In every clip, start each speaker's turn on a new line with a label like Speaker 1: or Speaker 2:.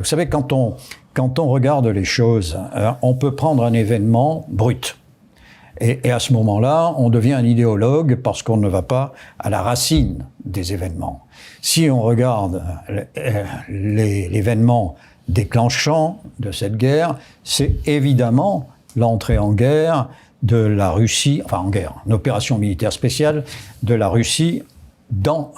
Speaker 1: Vous savez, quand on regarde les choses, on peut prendre un événement brut. Et à ce moment-là, on devient un idéologue parce qu'on ne va pas à la racine des événements. Si on regarde l'événement déclenchant de cette guerre, c'est évidemment l'entrée en guerre de la Russie, enfin en guerre, une opération militaire spéciale de la Russie dans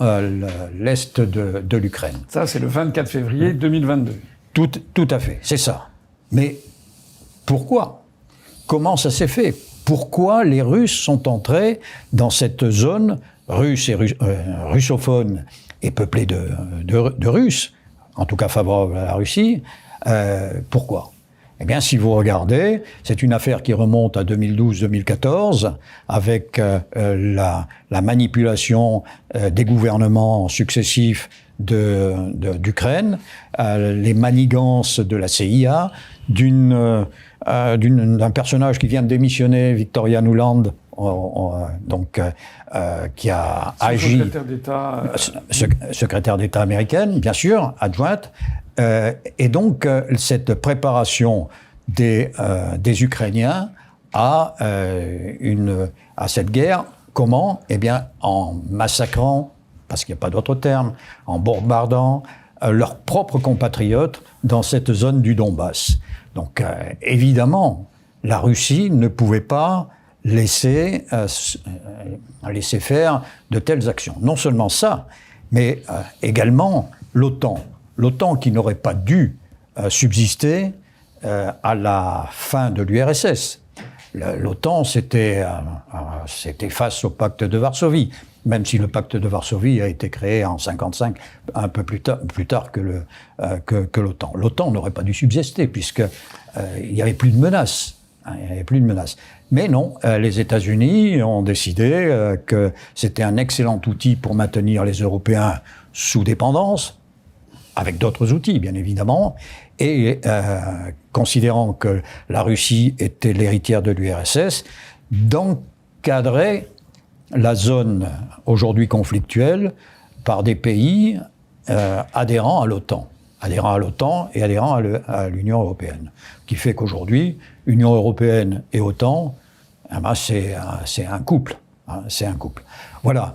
Speaker 1: l'est de l'Ukraine.
Speaker 2: Ça, c'est le 24 février 2022.
Speaker 1: Tout à fait, c'est ça. Mais pourquoi ? Comment ça s'est fait ? Pourquoi les Russes sont entrés dans cette zone russe et russophone et peuplée de Russes, en tout cas favorable à la Russie? Pourquoi ? Eh bien, si vous regardez, c'est une affaire qui remonte à 2012-2014, avec la manipulation des gouvernements successifs d'Ukraine, les manigances de la CIA, d'un personnage qui vient de démissionner, Victoria Nuland, qui a agi...
Speaker 2: Secrétaire d'État...
Speaker 1: secrétaire d'État américaine, bien sûr, adjointe. Et donc, cette préparation des Ukrainiens à cette guerre, comment ? Eh bien, en massacrant, parce qu'il n'y a pas d'autre terme, en bombardant leurs propres compatriotes dans cette zone du Donbass. Donc, évidemment, la Russie ne pouvait pas laisser faire de telles actions. Non seulement ça, mais également l'OTAN. L'OTAN qui n'aurait pas dû subsister à la fin de l'URSS. L'OTAN, c'était face au pacte de Varsovie, même si le pacte de Varsovie a été créé en 1955, un peu plus tard que l'OTAN. L'OTAN n'aurait pas dû subsister, puisqu'il n'y avait plus de menace. Mais non, les États-Unis ont décidé que c'était un excellent outil pour maintenir les Européens sous dépendance, avec d'autres outils, bien évidemment, et considérant que la Russie était l'héritière de l'URSS, d'encadrer la zone aujourd'hui conflictuelle par des pays adhérents à l'OTAN et adhérents à l'Union européenne. Ce qui fait qu'aujourd'hui, Union européenne et OTAN, c'est un couple. Voilà.